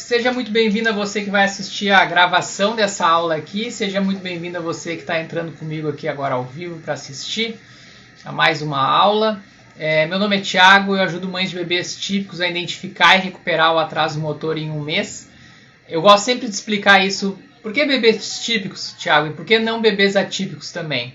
Seja muito bem-vindo a você que vai assistir a gravação dessa aula aqui. Seja muito bem-vindo a você que está entrando comigo aqui agora ao vivo para assistir a mais uma aula. Meu nome é Thiago, eu ajudo mães de bebês típicos a identificar e recuperar o atraso motor em um mês. Eu gosto sempre de explicar isso. Por que bebês típicos, Thiago? E por que não bebês atípicos também?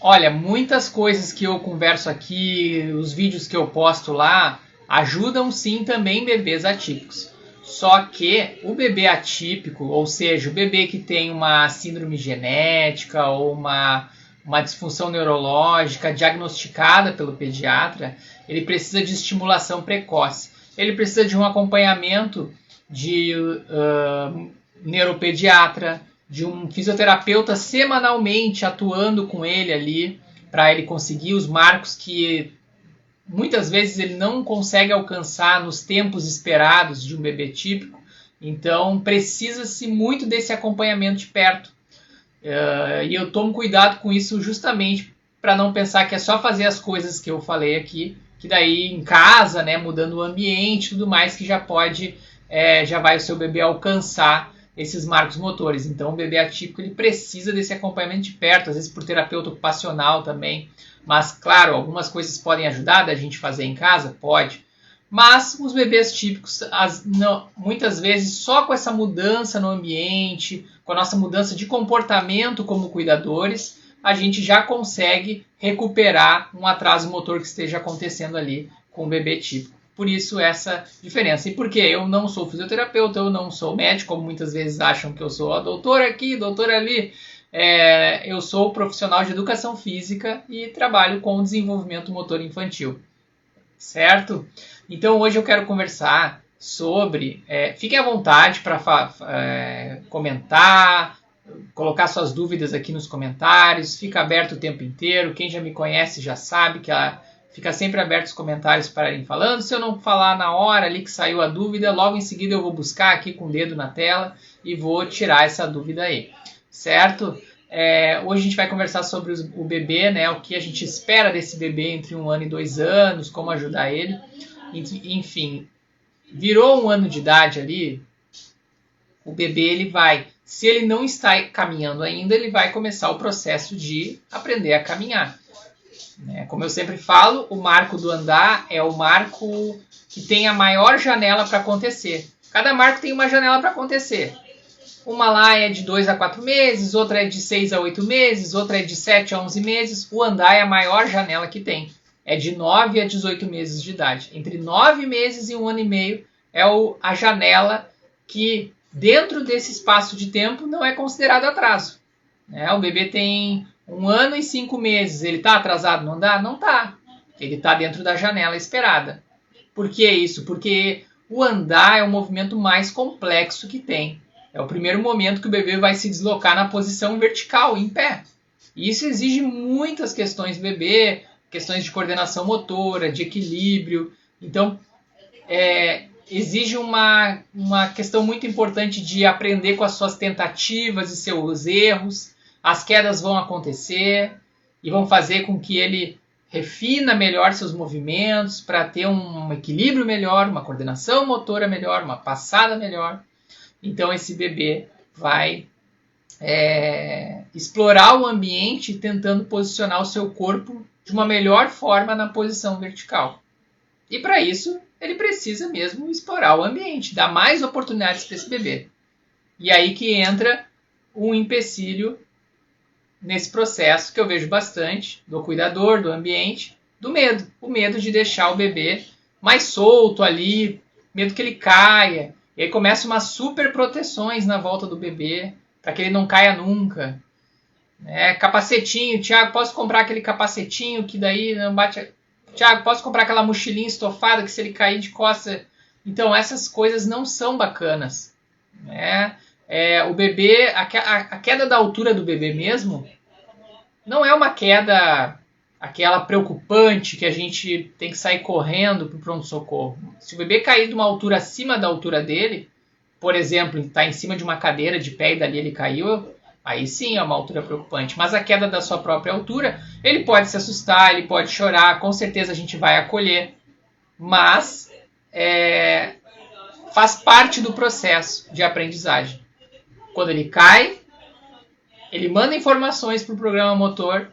Olha, muitas coisas que eu converso aqui, os vídeos que eu posto lá, ajudam sim também bebês atípicos. Só que o bebê atípico, ou seja, o bebê que tem uma síndrome genética ou uma disfunção neurológica diagnosticada pelo pediatra, ele precisa de estimulação precoce. Ele precisa de um acompanhamento de neuropediatra, de um fisioterapeuta semanalmente atuando com ele ali, para ele conseguir os marcos que muitas vezes ele não consegue alcançar nos tempos esperados de um bebê típico. Então precisa-se muito desse acompanhamento de perto. E eu tomo cuidado com isso justamente para não pensar que é só fazer as coisas que eu falei aqui, que daí em casa, né, mudando o ambiente e tudo mais, que já vai o seu bebê alcançar esses marcos motores. Então o bebê atípico ele precisa desse acompanhamento de perto, às vezes por terapeuta ocupacional também. Mas, claro, algumas coisas podem ajudar da gente fazer em casa? Pode. Mas os bebês típicos, muitas vezes, só com essa mudança no ambiente, com a nossa mudança de comportamento como cuidadores, a gente já consegue recuperar um atraso motor que esteja acontecendo ali com o bebê típico. Por isso essa diferença. E por quê? Eu não sou fisioterapeuta, eu não sou médico, como muitas vezes acham que eu sou a doutora aqui, doutora ali. Eu sou profissional de educação física e trabalho com o desenvolvimento motor infantil, certo? Então hoje eu quero conversar sobre, fiquem à vontade para comentar, colocar suas dúvidas aqui nos comentários, fica aberto o tempo inteiro, quem já me conhece já sabe que fica sempre aberto os comentários para irem falando. Se eu não falar na hora ali que saiu a dúvida, logo em seguida eu vou buscar aqui com o dedo na tela e vou tirar essa dúvida aí. Certo? Hoje a gente vai conversar sobre o bebê, né? O que a gente espera desse bebê entre 1 ano e 2 anos, como ajudar ele. Enfim, virou 1 ano de idade ali, o bebê ele vai, se ele não está caminhando ainda, ele vai começar o processo de aprender a caminhar. Como eu sempre falo, o marco do andar é o marco que tem a maior janela para acontecer. Cada marco tem uma janela para acontecer. Uma lá é de 2 a 4 meses, outra é de 6 a 8 meses, outra é de 7 a 11 meses. O andar é a maior janela que tem. É de 9 a 18 meses de idade. Entre 9 meses e 1 ano e meio é a janela que, dentro desse espaço de tempo, não é considerado atraso. O bebê tem 1 ano e 5 meses. Ele está atrasado no andar? Não está. Ele está dentro da janela esperada. Por que isso? Porque o andar é o movimento mais complexo que tem. É o primeiro momento que o bebê vai se deslocar na posição vertical, em pé. E isso exige muitas questões do bebê, questões de coordenação motora, de equilíbrio. Então, exige uma questão muito importante de aprender com as suas tentativas e seus erros. As quedas vão acontecer e vão fazer com que ele refina melhor seus movimentos para ter um equilíbrio melhor, uma coordenação motora melhor, uma passada melhor. Então esse bebê vai explorar o ambiente tentando posicionar o seu corpo de uma melhor forma na posição vertical. E para isso ele precisa mesmo explorar o ambiente, dar mais oportunidades para esse bebê. E aí que entra um empecilho nesse processo que eu vejo bastante do cuidador, do ambiente, do medo. O medo de deixar o bebê mais solto ali, medo que ele caia. E aí começa umas super proteções na volta do bebê, para que ele não caia nunca. Capacetinho, Thiago, posso comprar aquele capacetinho que daí não bate... Thiago, posso comprar aquela mochilinha estofada que se ele cair de costas... Então, essas coisas não são bacanas. O bebê, a queda da altura do bebê mesmo, não é uma queda... aquela preocupante que a gente tem que sair correndo para o pronto-socorro. Se o bebê cair de uma altura acima da altura dele, por exemplo, está em cima de uma cadeira de pé e dali ele caiu, aí sim é uma altura preocupante. Mas a queda da sua própria altura, ele pode se assustar, ele pode chorar, com certeza a gente vai acolher. Mas faz parte do processo de aprendizagem. Quando ele cai, ele manda informações para o programa motor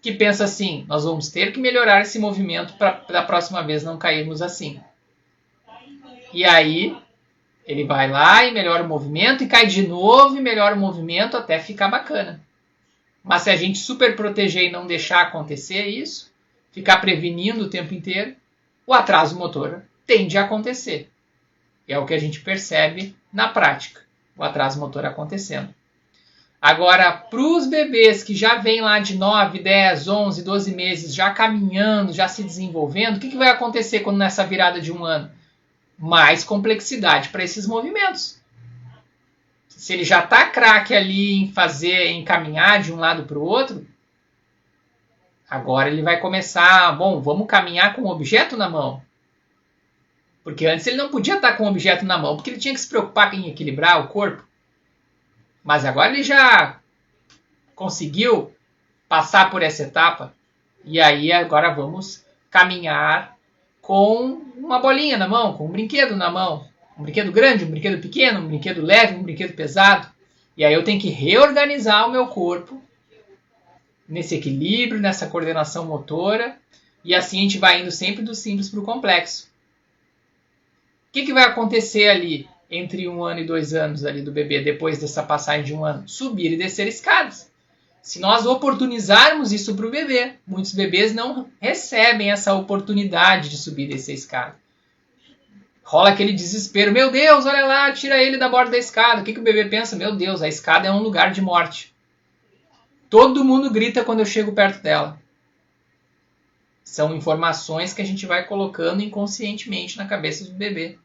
que pensa assim, nós vamos ter que melhorar esse movimento para da próxima vez não cairmos assim. E aí, ele vai lá e melhora o movimento e cai de novo e melhora o movimento até ficar bacana. Mas se a gente super proteger e não deixar acontecer isso, ficar prevenindo o tempo inteiro, o atraso motor tende a acontecer. E é o que a gente percebe na prática, o atraso motor acontecendo. Agora, para os bebês que já vêm lá de 9, 10, 11, 12 meses, já caminhando, já se desenvolvendo, o que vai acontecer quando nessa virada de um ano? Mais complexidade para esses movimentos. Se ele já está craque ali em caminhar de um lado para o outro, agora ele vai começar, vamos caminhar com o objeto na mão. Porque antes ele não podia estar com o objeto na mão, porque ele tinha que se preocupar em equilibrar o corpo. Mas agora ele já conseguiu passar por essa etapa. E aí agora vamos caminhar com uma bolinha na mão, com um brinquedo na mão. Um brinquedo grande, um brinquedo pequeno, um brinquedo leve, um brinquedo pesado. E aí eu tenho que reorganizar o meu corpo nesse equilíbrio, nessa coordenação motora. E assim a gente vai indo sempre do simples para o complexo. O que vai acontecer ali entre 1 ano e 2 anos ali do bebê, depois dessa passagem de 1 ano? Subir e descer escadas. Se nós oportunizarmos isso para o bebê, muitos bebês não recebem essa oportunidade de subir e descer a escada. Rola aquele desespero, meu Deus, olha lá, tira ele da borda da escada. O que o bebê pensa? Meu Deus, a escada é um lugar de morte. Todo mundo grita quando eu chego perto dela. São informações que a gente vai colocando inconscientemente na cabeça do bebê.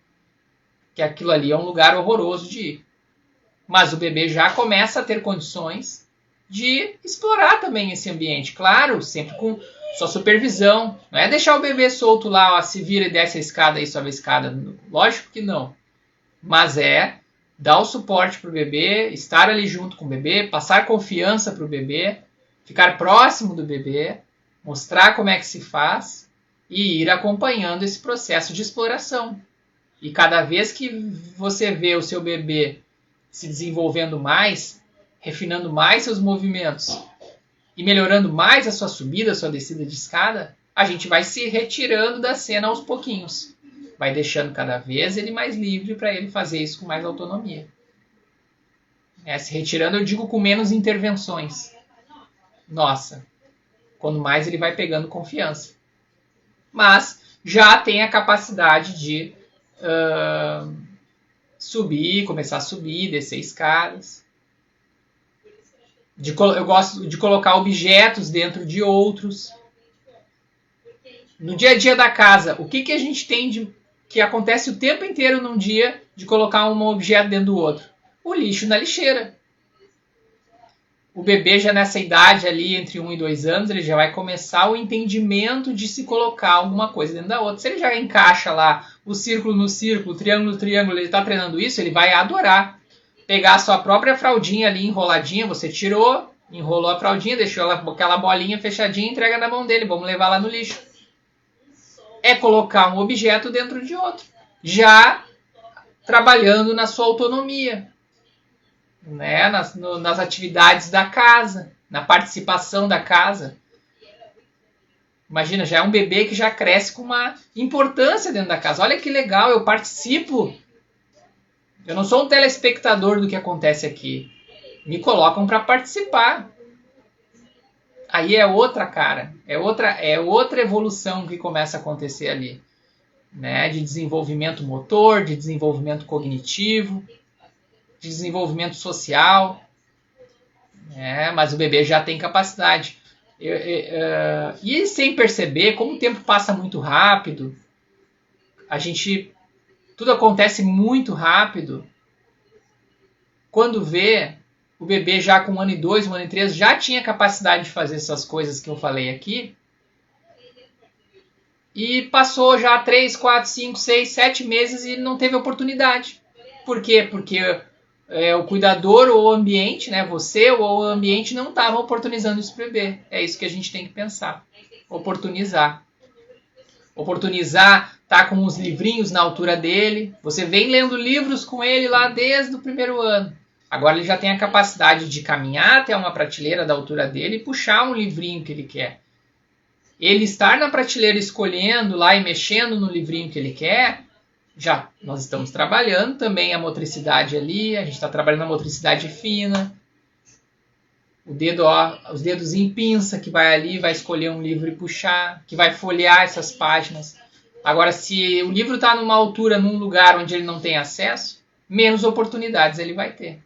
Que aquilo ali é um lugar horroroso de ir. Mas o bebê já começa a ter condições de explorar também esse ambiente. Claro, sempre com sua supervisão. Não é deixar o bebê solto lá, ó, se vira e desce a escada e sobe a escada. Lógico que não. Mas é dar o suporte para o bebê, estar ali junto com o bebê, passar confiança para o bebê, ficar próximo do bebê, mostrar como é que se faz e ir acompanhando esse processo de exploração. E cada vez que você vê o seu bebê se desenvolvendo mais, refinando mais seus movimentos e melhorando mais a sua subida, a sua descida de escada, a gente vai se retirando da cena aos pouquinhos. Vai deixando cada vez ele mais livre para ele fazer isso com mais autonomia. Se retirando, eu digo com menos intervenções. Nossa, quando mais ele vai pegando confiança. Mas já tem a capacidade de subir, começar a subir, descer escadas. Eu gosto de colocar objetos dentro de outros. No dia a dia da casa, o que a gente tem que acontece o tempo inteiro num dia de colocar um objeto dentro do outro? O lixo na lixeira. O bebê já nessa idade ali, entre 1 e 2 anos, ele já vai começar o entendimento de se colocar alguma coisa dentro da outra. Se ele já encaixa lá o círculo no círculo, o triângulo no triângulo, ele está treinando isso, ele vai adorar. Pegar a sua própria fraldinha ali enroladinha, você tirou, enrolou a fraldinha, deixou aquela bolinha fechadinha e entrega na mão dele, vamos levar lá no lixo. É colocar um objeto dentro de outro, já trabalhando na sua autonomia. Né, nas atividades da casa, na participação da casa. Imagina, já é um bebê que já cresce com uma importância dentro da casa. Olha que legal, eu participo. Eu não sou um telespectador do que acontece aqui. Me colocam para participar. Aí é outra cara, é outra evolução que começa a acontecer ali. Né, de desenvolvimento motor, de desenvolvimento cognitivo, de desenvolvimento social, mas o bebê já tem capacidade. E sem perceber, como o tempo passa muito rápido, tudo acontece muito rápido. Quando vê, o bebê já com 1 ano e 2, 1 ano e 3, já tinha capacidade de fazer essas coisas que eu falei aqui, e passou já 3, 4, 5, 6, 7 meses e não teve oportunidade. Por quê? Porque o cuidador ou o ambiente, né, você ou o ambiente não estavam oportunizando isso para o bebê. É isso que a gente tem que pensar. Oportunizar. Oportunizar tá com os livrinhos na altura dele. Você vem lendo livros com ele lá desde o primeiro ano. Agora ele já tem a capacidade de caminhar até uma prateleira da altura dele e puxar um livrinho que ele quer. Ele estar na prateleira escolhendo lá e mexendo no livrinho que ele quer, já nós estamos trabalhando também a motricidade ali, a gente está trabalhando a motricidade fina. O dedo, os dedos em pinça, que vai ali, vai escolher um livro e puxar, que vai folhear essas páginas. Agora, se o livro está numa altura, num lugar onde ele não tem acesso, menos oportunidades ele vai ter.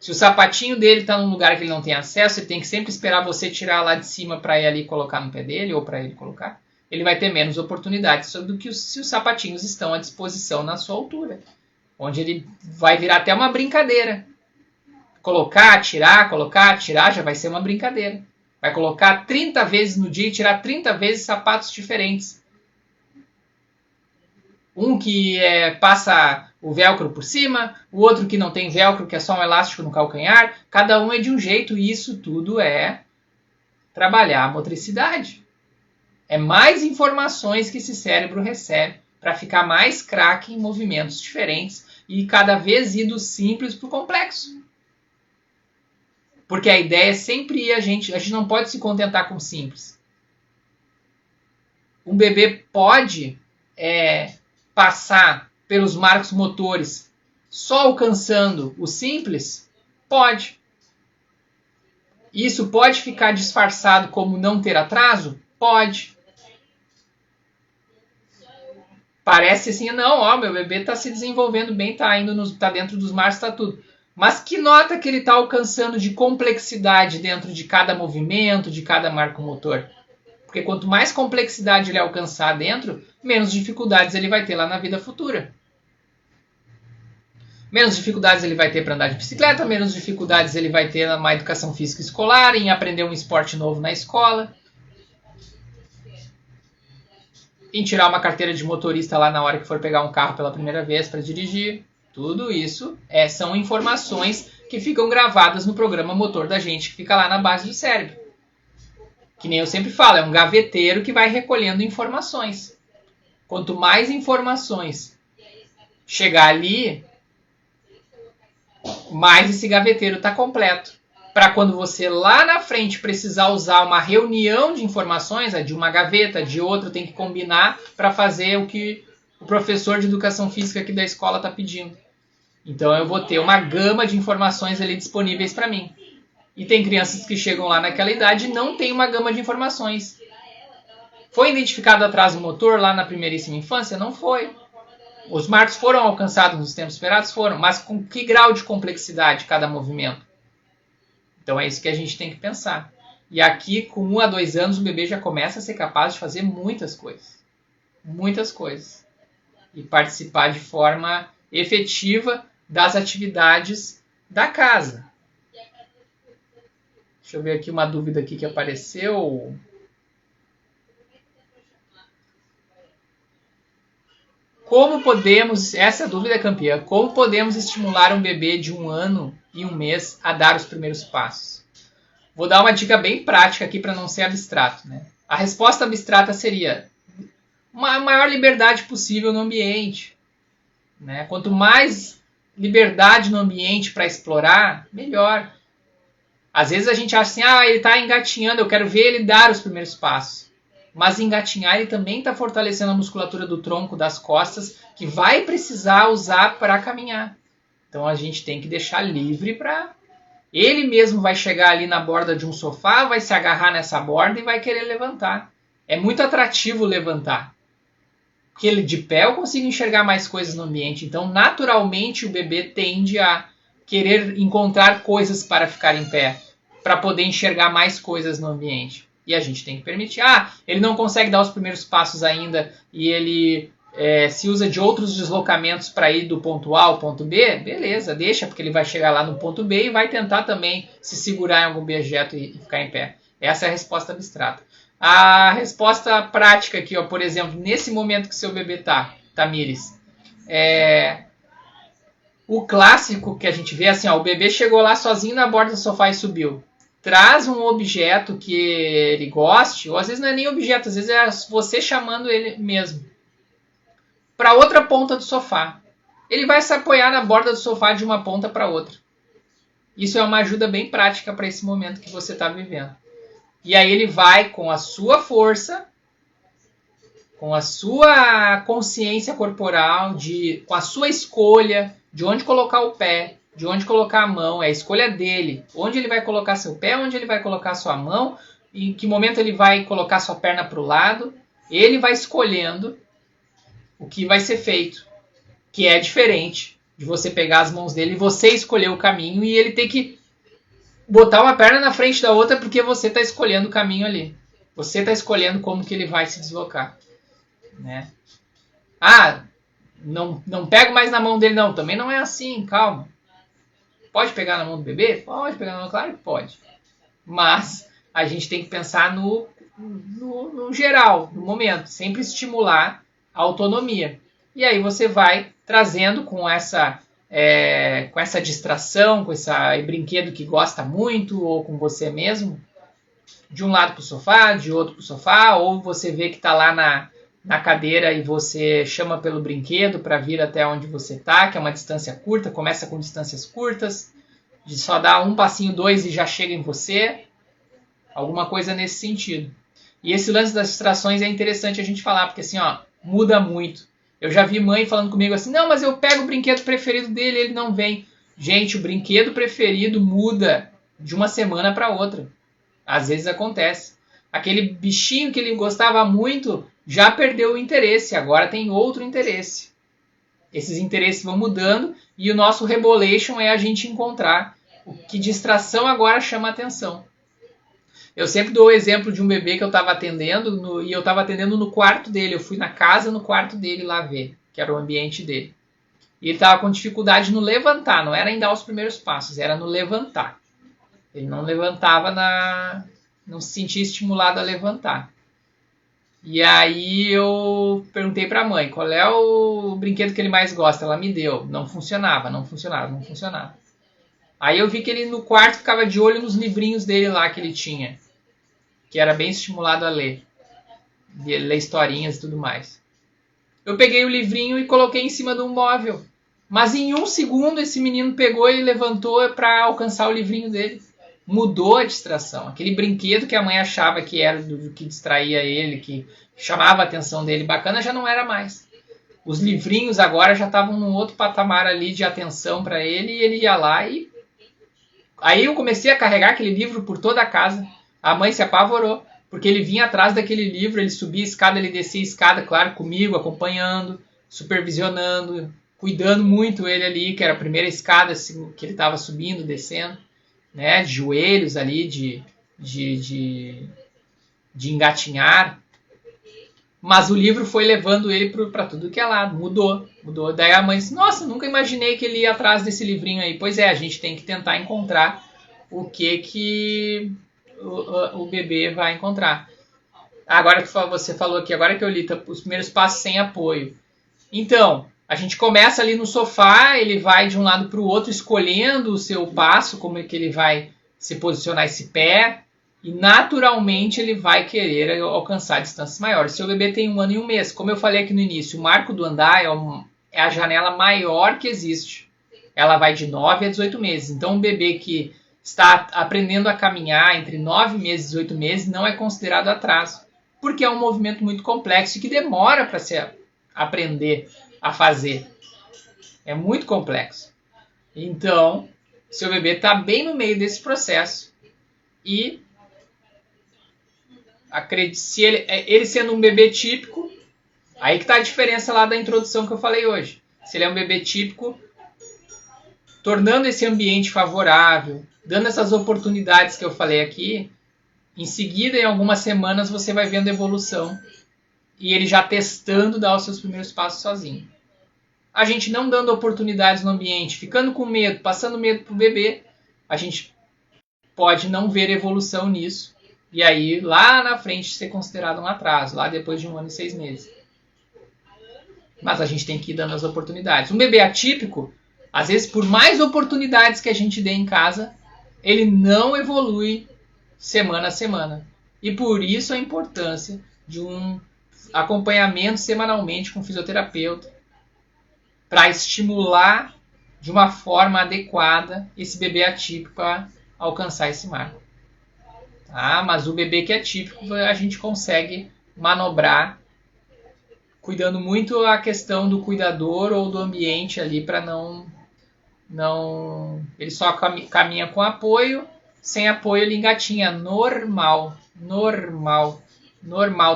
Se o sapatinho dele está num lugar que ele não tem acesso, ele tem que sempre esperar você tirar lá de cima para ir ali colocar no pé dele, ou para ele colocar. Ele vai ter menos oportunidades do que se os sapatinhos estão à disposição na sua altura. Onde ele vai virar até uma brincadeira. Colocar, tirar, já vai ser uma brincadeira. Vai colocar 30 vezes no dia e tirar 30 vezes sapatos diferentes. Um que passa o velcro por cima, o outro que não tem velcro, que é só um elástico no calcanhar. Cada um é de um jeito e isso tudo é trabalhar a motricidade. É mais informações que esse cérebro recebe para ficar mais craque em movimentos diferentes e cada vez ir do simples para o complexo. Porque a ideia é sempre ir a gente não pode se contentar com o simples. Um bebê pode passar pelos marcos motores só alcançando o simples? Pode. Isso pode ficar disfarçado como não ter atraso? Pode. Parece assim, não, meu bebê está se desenvolvendo bem, está dentro dos marcos, está tudo. Mas que nota que ele está alcançando de complexidade dentro de cada movimento, de cada marco motor? Porque quanto mais complexidade ele alcançar dentro, menos dificuldades ele vai ter lá na vida futura. Menos dificuldades ele vai ter para andar de bicicleta, menos dificuldades ele vai ter numa educação física escolar, em aprender um esporte novo na escola, em tirar uma carteira de motorista lá na hora que for pegar um carro pela primeira vez para dirigir. Tudo isso são informações que ficam gravadas no programa motor da gente, que fica lá na base do cérebro. Que nem eu sempre falo, é um gaveteiro que vai recolhendo informações. Quanto mais informações chegar ali, mais esse gaveteiro está completo. Para quando você lá na frente precisar usar uma reunião de informações, de uma gaveta, de outra, tem que combinar para fazer o que o professor de educação física aqui da escola está pedindo. Então eu vou ter uma gama de informações ali disponíveis para mim. E tem crianças que chegam lá naquela idade e não tem uma gama de informações. Foi identificado atraso motor lá na primeiríssima infância? Não foi. Os marcos foram alcançados nos tempos esperados? Foram. Mas com que grau de complexidade cada movimento? Então é isso que a gente tem que pensar. E aqui, com 1 a 2 anos, o bebê já começa a ser capaz de fazer muitas coisas. Muitas coisas. E participar de forma efetiva das atividades da casa. Deixa eu ver aqui uma dúvida aqui que apareceu. Como podemos, essa dúvida é campeã, como podemos estimular um bebê de 1 ano e 1 mês a dar os primeiros passos? Vou dar uma dica bem prática aqui para não ser abstrato, né? A resposta abstrata seria a maior liberdade possível no ambiente, né? Quanto mais liberdade no ambiente para explorar, melhor. Às vezes a gente acha assim, ele está engatinhando, eu quero ver ele dar os primeiros passos. Mas engatinhar ele também está fortalecendo a musculatura do tronco, das costas, que vai precisar usar para caminhar. Então a gente tem que deixar livre para... Ele mesmo vai chegar ali na borda de um sofá, vai se agarrar nessa borda e vai querer levantar. É muito atrativo levantar. Porque ele de pé eu consigo enxergar mais coisas no ambiente. Então naturalmente o bebê tende a querer encontrar coisas para ficar em pé, para poder enxergar mais coisas no ambiente. E a gente tem que permitir. Ele não consegue dar os primeiros passos ainda e ele se usa de outros deslocamentos para ir do ponto A ao ponto B. Beleza, deixa, porque ele vai chegar lá no ponto B e vai tentar também se segurar em algum objeto e ficar em pé. Essa é a resposta abstrata. A resposta prática aqui, por exemplo, nesse momento que seu bebê está, Tamires, o clássico que a gente vê assim, o bebê chegou lá sozinho na borda do sofá e subiu. Traz um objeto que ele goste, ou às vezes não é nem objeto, às vezes é você chamando ele mesmo. para outra ponta do sofá. Ele vai se apoiar na borda do sofá de uma ponta para outra. Isso é uma ajuda bem prática para esse momento que você está vivendo. E aí ele vai com a sua força, com a sua consciência corporal, com a sua escolha de onde colocar o pé, de onde colocar a mão, é a escolha dele. Onde ele vai colocar seu pé, onde ele vai colocar sua mão, em que momento ele vai colocar sua perna para o lado. Ele vai escolhendo o que vai ser feito, que é diferente de você pegar as mãos dele e você escolher o caminho e ele ter que botar uma perna na frente da outra porque você está escolhendo o caminho ali. Você está escolhendo como que ele vai se deslocar. Né? Ah, não pego mais na mão dele não. Também não é assim, calma. Pode pegar na mão do bebê? Pode pegar na mão, claro que pode. Mas a gente tem que pensar no geral, no momento. Sempre estimular a autonomia. E aí você vai trazendo com essa distração, com esse brinquedo que gosta muito, ou com você mesmo, de um lado para o sofá, de outro para o sofá, ou você vê que está lá na cadeira e você chama pelo brinquedo para vir até onde você está, que é uma distância curta, começa com distâncias curtas, de só dar um passinho, dois e já chega em você, alguma coisa nesse sentido. E esse lance das distrações é interessante a gente falar, porque assim, ó, muda muito. Eu já vi mãe falando comigo assim, não, mas eu pego o brinquedo preferido dele, ele não vem. Gente, o brinquedo preferido muda de uma semana para outra. Às vezes acontece. Aquele bichinho que ele gostava muito já perdeu o interesse, agora tem outro interesse. Esses interesses vão mudando e o nosso rebolation é a gente encontrar que distração agora chama a atenção. Eu sempre dou o exemplo de um bebê que eu estava atendendo, e eu estava atendendo no quarto dele. Eu fui na casa, no quarto dele lá ver, que era o ambiente dele. E ele estava com dificuldade no levantar, não era em dar os primeiros passos, era no levantar. Ele não levantava, não se sentia estimulado a levantar. E aí eu perguntei para a mãe, qual é o brinquedo que ele mais gosta? Ela me deu, não funcionava. Aí eu vi que ele no quarto ficava de olho nos livrinhos dele lá que ele tinha, que era bem estimulado a ler historinhas e tudo mais. Eu peguei o livrinho e coloquei em cima de um móvel, mas em um segundo esse menino pegou e levantou para alcançar o livrinho dele. Mudou a distração. Aquele brinquedo que a mãe achava que era do que distraía ele, que chamava a atenção dele bacana, já não era mais. Os livrinhos agora já estavam num outro patamar ali de atenção para ele, e ele ia lá e... Aí eu comecei a carregar aquele livro por toda a casa. A mãe se apavorou, porque ele vinha atrás daquele livro, ele subia a escada, ele descia a escada, claro, comigo, acompanhando, supervisionando, cuidando muito ele ali, que era a primeira escada que ele estava subindo, descendo, né, de joelhos ali, de engatinhar. Mas o livro foi levando ele para tudo que é lado, mudou. Daí a mãe disse, nossa, nunca imaginei que ele ia atrás desse livrinho aí. Pois é, a gente tem que tentar encontrar o que o bebê vai encontrar. Agora que você falou aqui, agora que eu li os primeiros passos sem apoio. Então, a gente começa ali no sofá, ele vai de um lado para o outro escolhendo o seu passo, como é que ele vai se posicionar esse pé, e naturalmente ele vai querer alcançar distâncias maiores. Seu bebê tem 1 ano e 1 mês, como eu falei aqui no início, o marco do andar é a janela maior que existe. Ela vai de 9 a 18 meses. Então um bebê que está aprendendo a caminhar entre 9 meses e 18 meses não é considerado atraso, porque é um movimento muito complexo e que demora para se aprender a fazer. É muito complexo. Então, seu bebê está bem no meio desse processo e se ele sendo um bebê típico, aí que está a diferença lá da introdução que eu falei hoje. Se ele é um bebê típico, tornando esse ambiente favorável, dando essas oportunidades que eu falei aqui, em seguida, em algumas semanas, você vai vendo evolução e ele já testando dar os seus primeiros passos sozinho. A gente não dando oportunidades no ambiente, ficando com medo, passando medo para o bebê, a gente pode não ver evolução nisso e aí lá na frente ser considerado um atraso, lá depois de 1 ano e 6 meses. Mas a gente tem que ir dando as oportunidades. Um bebê atípico, às vezes por mais oportunidades que a gente dê em casa, ele não evolui semana a semana. E por isso a importância de um acompanhamento semanalmente com fisioterapeuta para estimular de uma forma adequada esse bebê atípico a alcançar esse marco. Tá? Mas o bebê que é típico a gente consegue manobrar cuidando muito a questão do cuidador ou do ambiente ali para não ele só caminha com apoio, sem apoio ele engatinha normal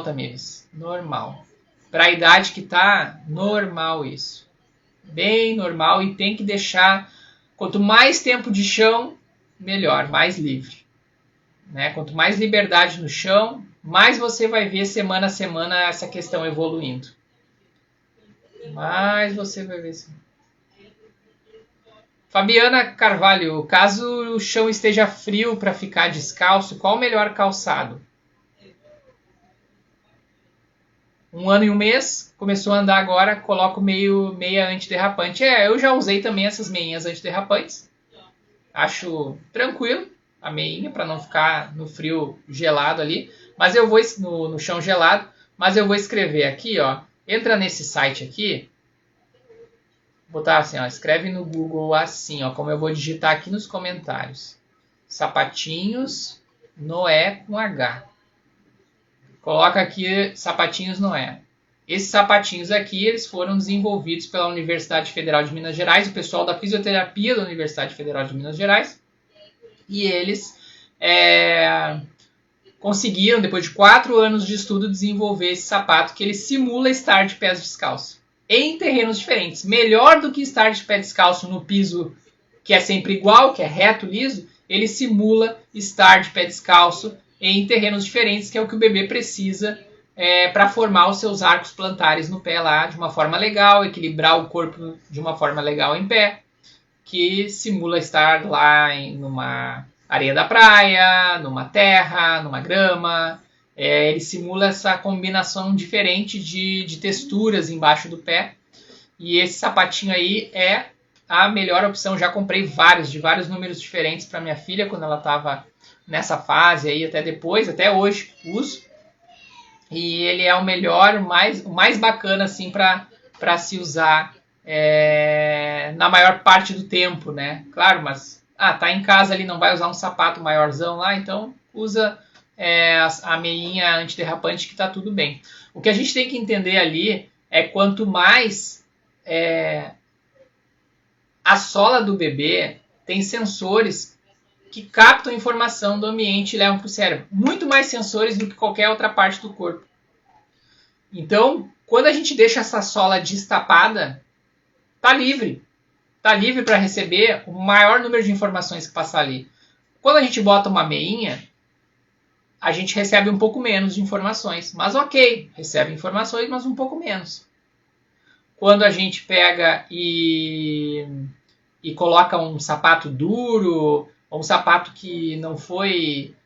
Tamires, normal. Para a idade que tá, normal isso. Bem normal e tem que deixar, quanto mais tempo de chão, melhor, mais livre. Né? Quanto mais liberdade no chão, mais você vai ver semana a semana essa questão evoluindo. Mais você vai ver. Fabiana Carvalho, caso o chão esteja frio para ficar descalço, qual o melhor calçado? 1 ano e 1 mês, começou a andar agora, coloco meia antiderrapante. Eu já usei também essas meinhas antiderrapantes. Acho tranquilo a meinha para não ficar no frio gelado ali. Mas eu vou no chão gelado, mas eu vou escrever aqui, ó. Entra nesse site aqui. Botar assim, ó, escreve no Google assim, ó, como eu vou digitar aqui nos comentários. Sapatinhos Noé com H. Coloca aqui sapatinhos Noé. Esses sapatinhos aqui, eles foram desenvolvidos pela Universidade Federal de Minas Gerais, o pessoal da fisioterapia da Universidade Federal de Minas Gerais. E eles conseguiram, depois de 4 anos de estudo, desenvolver esse sapato que ele simula estar de pés descalços. Em terrenos diferentes. Melhor do que estar de pé descalço no piso que é sempre igual, que é reto, liso, ele simula estar de pé descalço em terrenos diferentes, que é o que o bebê precisa para formar os seus arcos plantares no pé lá de uma forma legal, equilibrar o corpo de uma forma legal em pé, que simula estar lá numa areia da praia, numa terra, numa grama. Ele simula essa combinação diferente de texturas embaixo do pé. E esse sapatinho aí é a melhor opção. Já comprei vários, de vários números diferentes para minha filha quando ela estava nessa fase aí, até depois, até hoje uso. E ele é o melhor, o mais bacana assim para se usar na maior parte do tempo, né? Claro, mas tá em casa ali, não vai usar um sapato maiorzão lá, então usa a meinha antiderrapante que está tudo bem. O que a gente tem que entender ali é quanto mais a sola do bebê tem sensores que captam informação do ambiente e levam para o cérebro. Muito mais sensores do que qualquer outra parte do corpo. Então, quando a gente deixa essa sola destapada, tá livre. Tá livre para receber o maior número de informações que passar ali. Quando a gente bota uma meinha, a gente recebe um pouco menos de informações. Mas ok, recebe informações, mas um pouco menos. Quando a gente pega e coloca um sapato duro, ou um sapato que não foi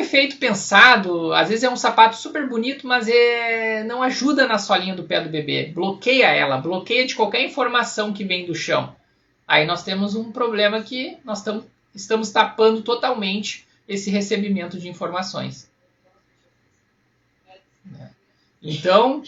feito pensado, às vezes é um sapato super bonito, mas não ajuda na solinha do pé do bebê, bloqueia ela, bloqueia de qualquer informação que vem do chão. Aí nós temos um problema que nós estamos tapando totalmente esse recebimento de informações. Então,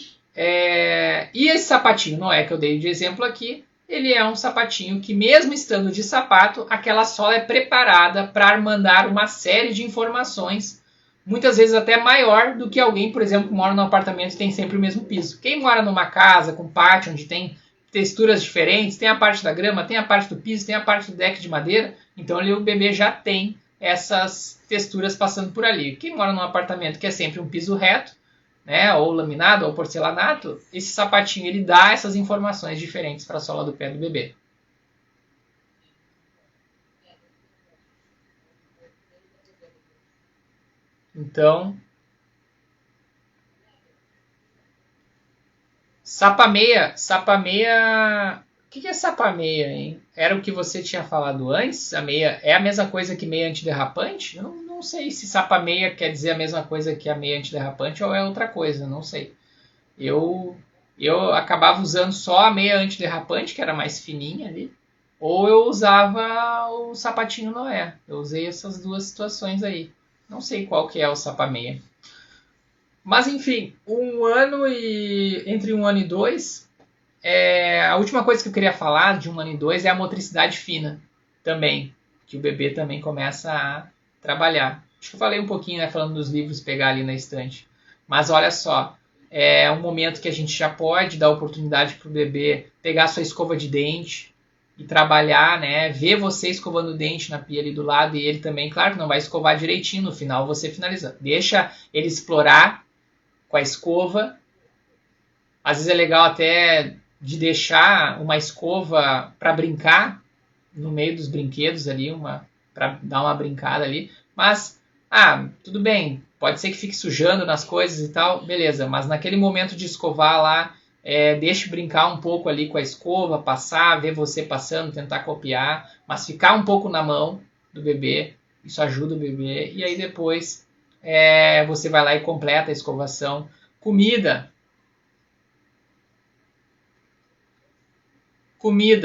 e esse sapatinho Noé que eu dei de exemplo aqui, ele é um sapatinho que, mesmo estando de sapato, aquela sola é preparada para mandar uma série de informações, muitas vezes até maior do que alguém, por exemplo, que mora num apartamento e tem sempre o mesmo piso. Quem mora numa casa com pátio, onde tem texturas diferentes, tem a parte da grama, tem a parte do piso, tem a parte do deck de madeira, então ali o bebê já tem essas texturas passando por ali. Quem mora num apartamento que é sempre um piso reto, né, ou laminado ou porcelanato, esse sapatinho ele dá essas informações diferentes para a sola do pé do bebê. Então, sapameia, o que é sapameia, hein? Era o que você tinha falado antes? A meia é a mesma coisa que meia antiderrapante? Eu não sei se sapameia quer dizer a mesma coisa que a meia antiderrapante ou é outra coisa, não sei. Eu acabava usando só a meia antiderrapante, que era mais fininha ali, ou eu usava o sapatinho Noé. Eu usei essas duas situações aí. Não sei qual que é o sapameia. Mas enfim, entre 1 ano e 2, a última coisa que eu queria falar de 1 ano e 2 é a motricidade fina também, que o bebê também começa a trabalhar. Acho que eu falei um pouquinho, né, falando dos livros pegar ali na estante. Mas olha só, é um momento que a gente já pode dar oportunidade para o bebê pegar sua escova de dente e trabalhar, né? Ver você escovando o dente na pia ali do lado e ele também, claro que não vai escovar direitinho, no final você finaliza. Deixa ele explorar com a escova. Às vezes é legal até de deixar uma escova para brincar no meio dos brinquedos ali, para dar uma brincada ali. Mas, tudo bem, pode ser que fique sujando nas coisas e tal, beleza. Mas naquele momento de escovar lá, deixe brincar um pouco ali com a escova, passar, ver você passando, tentar copiar, mas ficar um pouco na mão do bebê, isso ajuda o bebê. E aí depois você vai lá e completa a escovação. Comida,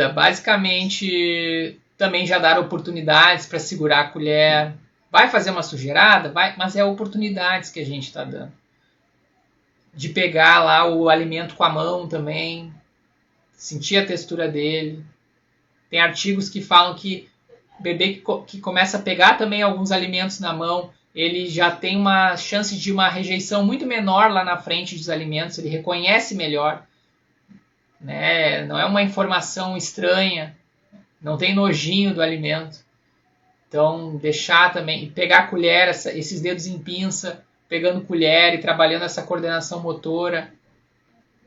basicamente, também já dar oportunidades para segurar a colher. Vai fazer uma sujeirada? Vai, mas é oportunidades que a gente está dando. De pegar lá o alimento com a mão também, sentir a textura dele. Tem artigos que falam que o bebê que começa a pegar também alguns alimentos na mão, ele já tem uma chance de uma rejeição muito menor lá na frente dos alimentos, ele reconhece melhor. Né? Não é uma informação estranha, não tem nojinho do alimento. Então, deixar também, pegar a colher, esses dedos em pinça, pegando colher e trabalhando essa coordenação motora.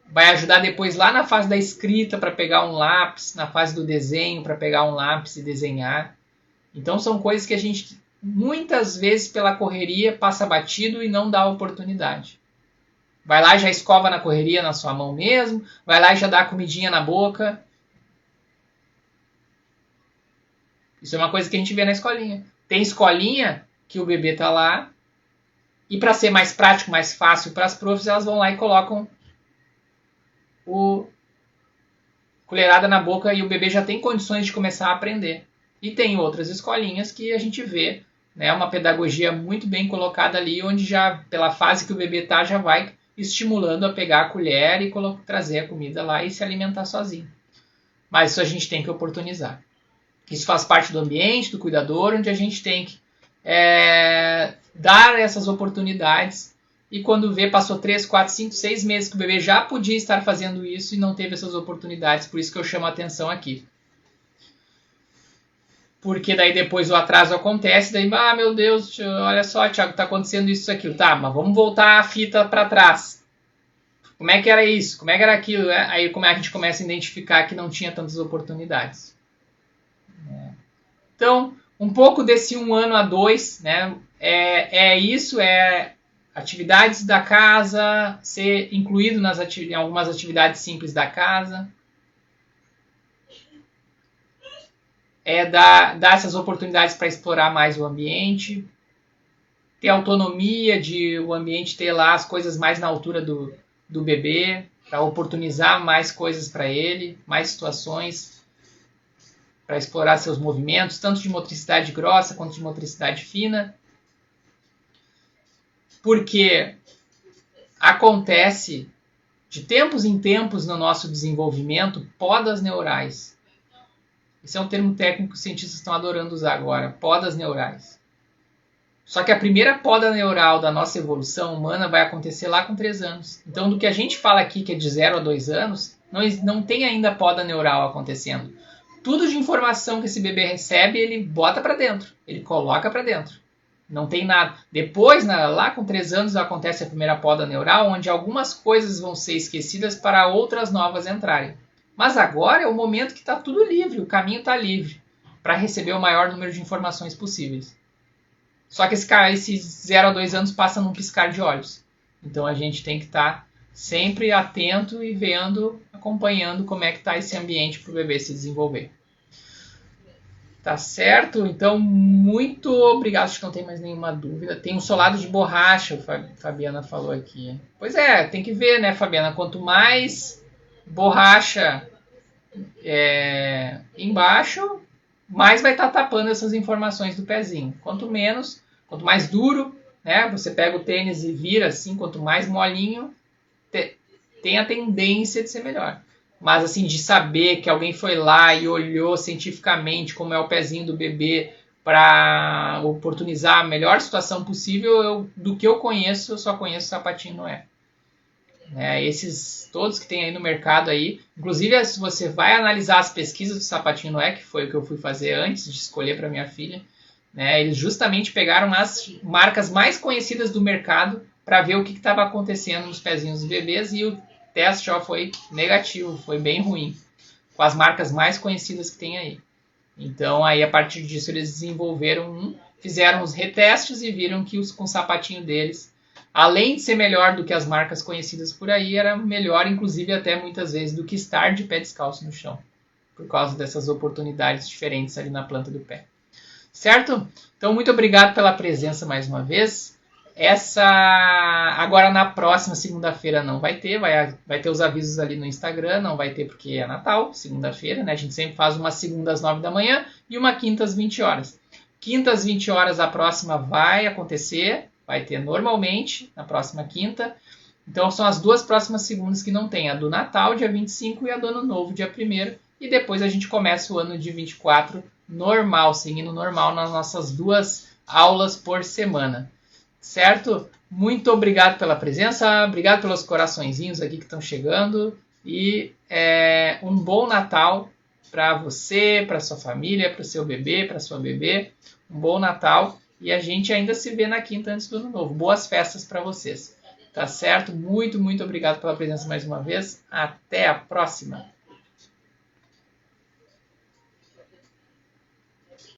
Vai ajudar depois lá na fase da escrita para pegar um lápis, na fase do desenho para pegar um lápis e desenhar. Então, são coisas que a gente, muitas vezes, pela correria, passa batido e não dá oportunidade. Vai lá e já escova na correria na sua mão mesmo. Vai lá e já dá a comidinha na boca. Isso é uma coisa que a gente vê na escolinha. Tem escolinha que o bebê tá lá e para ser mais prático, mais fácil para as profs, elas vão lá e colocam o colherada na boca e o bebê já tem condições de começar a aprender. E tem outras escolinhas que a gente vê, né, uma pedagogia muito bem colocada ali, onde já pela fase que o bebê tá já vai estimulando a pegar a colher e trazer a comida lá e se alimentar sozinho. Mas isso a gente tem que oportunizar. Isso faz parte do ambiente, do cuidador, onde a gente tem que dar essas oportunidades. E quando vê, passou 3, 4, 5, 6 meses que o bebê já podia estar fazendo isso e não teve essas oportunidades. Por isso que eu chamo a atenção aqui. Porque daí depois o atraso acontece, daí, meu Deus, olha só, Thiago, tá acontecendo isso, aquilo. Tá, mas vamos voltar a fita para trás. Como é que era isso? Como é que era aquilo? Aí como é que a gente começa a identificar que não tinha tantas oportunidades. Então, um pouco desse 1 ano a 2, né? Isso, atividades da casa, ser incluído em algumas atividades simples da casa. Dar essas oportunidades para explorar mais o ambiente, ter autonomia de o ambiente ter lá as coisas mais na altura do bebê, para oportunizar mais coisas para ele, mais situações para explorar seus movimentos, tanto de motricidade grossa quanto de motricidade fina. Porque acontece de tempos em tempos no nosso desenvolvimento podas neurais. Esse é um termo técnico que os cientistas estão adorando usar agora, podas neurais. Só que a primeira poda neural da nossa evolução humana vai acontecer lá com 3 anos. Então, do que a gente fala aqui, que é de 0 a 2 anos, não tem ainda poda neural acontecendo. Tudo de informação que esse bebê recebe, ele bota para dentro, ele coloca para dentro. Não tem nada. Depois, lá com 3 anos, acontece a primeira poda neural, onde algumas coisas vão ser esquecidas para outras novas entrarem. Mas agora é o momento que está tudo livre, o caminho está livre para receber o maior número de informações possíveis. Só que esses 0 a 2 anos passa num piscar de olhos. Então a gente tem que estar sempre atento e vendo, acompanhando como é que está esse ambiente para o bebê se desenvolver. Tá certo? Então, muito obrigado. Acho que não tem mais nenhuma dúvida. Tem um solado de borracha, a Fabiana falou aqui. Pois é, tem que ver, né, Fabiana? Quanto mais borracha embaixo, mais vai estar tapando essas informações do pezinho. Quanto mais duro, né? Você pega o tênis e vira assim, quanto mais molinho, tem a tendência de ser melhor. Mas assim, de saber que alguém foi lá e olhou cientificamente como é o pezinho do bebê para oportunizar a melhor situação possível, do que eu conheço, eu só conheço o Sapatinho Noé. Esses todos que tem aí no mercado aí, inclusive se você vai analisar as pesquisas do Sapatinho Noé, que foi o que eu fui fazer antes de escolher para minha filha, né, eles justamente pegaram as marcas mais conhecidas do mercado para ver o que estava acontecendo nos pezinhos dos bebês, e o teste foi negativo, foi bem ruim, com as marcas mais conhecidas que tem aí. Então aí a partir disso eles desenvolveram fizeram os retestes e viram que com o sapatinho deles, além de ser melhor do que as marcas conhecidas por aí, era melhor, inclusive até muitas vezes, do que estar de pé descalço no chão, por causa dessas oportunidades diferentes ali na planta do pé. Certo? Então, muito obrigado pela presença mais uma vez. Agora na próxima segunda-feira não vai ter, vai ter os avisos ali no Instagram, não vai ter porque é Natal, segunda-feira, né? A gente sempre faz uma segunda às 9 da manhã e uma quinta às 20 horas. Quinta às 20 horas a próxima vai acontecer, vai ter normalmente na próxima quinta. Então são as duas próximas segundas que não tem, a do Natal, dia 25, e a do Ano Novo, dia 1º. E depois a gente começa o ano de 24 normal, seguindo normal nas nossas 2 aulas por semana. Certo? Muito obrigado pela presença, obrigado pelos coraçõezinhos aqui que estão chegando, e um bom Natal para você, para sua família, para o seu bebê, para sua bebê. Um bom Natal, e a gente ainda se vê na quinta antes do Ano Novo. Boas festas para vocês. Tá certo? Muito, muito obrigado pela presença mais uma vez. Até a próxima!